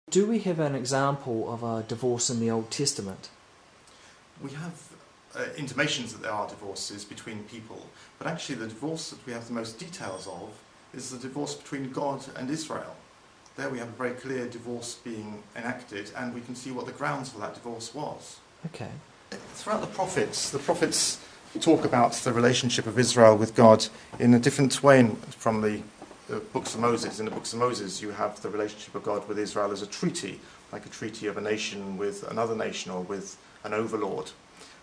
Do we have an example of a divorce in the Old Testament? We have intimations that there are divorces between people, but actually the divorce that we have the most details of is the divorce between God and Israel. There we have a very clear divorce being enacted, and we can see what the grounds for that divorce was. Okay. Throughout the prophets talk about the relationship of Israel with God in a different way from the books of Moses. In the books of Moses, you have the relationship of God with Israel as a treaty, like a treaty of a nation with another nation or with an overlord.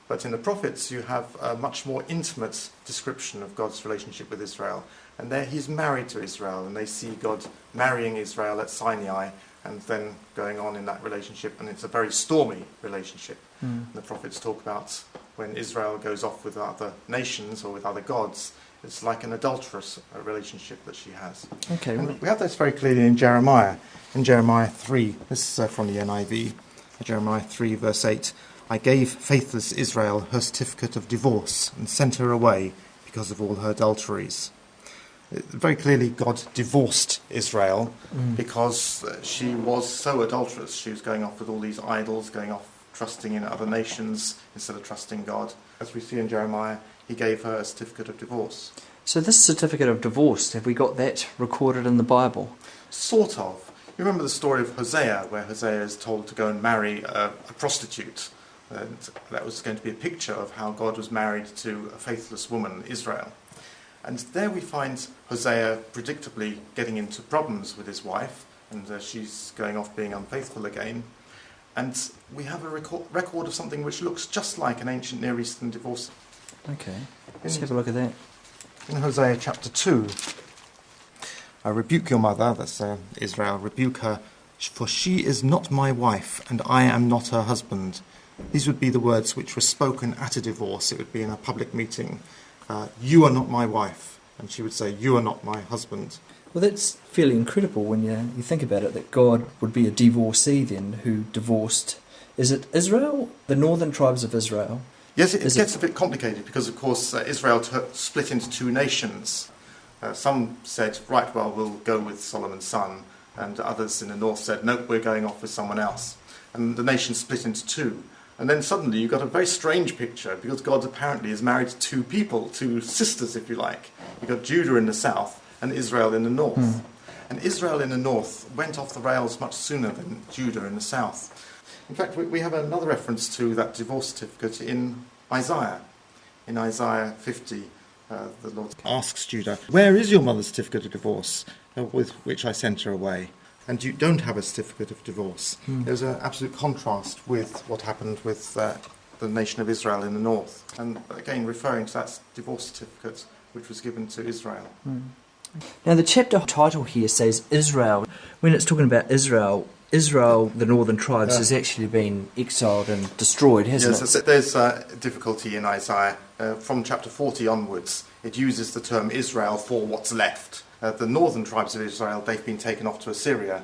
But in the prophets, you have a much more intimate description of God's relationship with Israel. And there he's married to Israel, and they see God marrying Israel at Sinai and then going on in that relationship. And it's a very stormy relationship. The prophets talk about when Israel goes off with other nations or with other gods, it's like an adulterous relationship that she has. Okay. And we have this very clearly in Jeremiah. In Jeremiah 3, this is from the NIV, Jeremiah 3 verse 8, I gave faithless Israel her certificate of divorce and sent her away because of all her adulteries. Very clearly God divorced Israel because she was so adulterous. She was going off with all these idols, going off trusting in other nations instead of trusting God. As we see in Jeremiah, he gave her a certificate of divorce. So this certificate of divorce, have we got that recorded in the Bible? Sort of. You remember the story of Hosea, where Hosea is told to go and marry a prostitute. And that was going to be a picture of how God was married to a faithless woman, Israel. And there we find Hosea predictably getting into problems with his wife, and she's going off being unfaithful again. And we have a record of something which looks just like an ancient Near Eastern divorce. Okay, let's have a look at that. In Hosea chapter 2, I rebuke your mother, that's Israel, rebuke her, for she is not my wife, and I am not her husband. These would be the words which were spoken at a divorce. It would be in a public meeting. You are not my wife. And she would say, you are not my husband. Well, that's fairly incredible when you think about it, that God would be a divorcee then who divorced. Is it Israel? The northern tribes of Israel? Yes, it gets a bit complicated because, of course, Israel split into two nations. Some said, right, well, we'll go with Solomon's son. And others in the north said, nope, we're going off with someone else. And the nation split into two. And then suddenly you've got a very strange picture because God apparently is married to two people, two sisters, if you like. You've got Judah in the south and Israel in the north. And Israel in the north went off the rails much sooner than Judah in the south. In fact, we have another reference to that divorce certificate in Isaiah. In Isaiah 50, the Lord asks Judah, where is your mother's certificate of divorce with which I sent her away? And you don't have a certificate of divorce. There's an absolute contrast with what happened with the nation of Israel in the north. And again, referring to that divorce certificate which was given to Israel. Now, the chapter title here says Israel. When it's talking about Israel, the northern tribes, has actually been exiled and destroyed, hasn't it? Yes, there's difficulty in Isaiah. From chapter 40 onwards, it uses the term Israel for what's left. The northern tribes of Israel, they've been taken off to Assyria,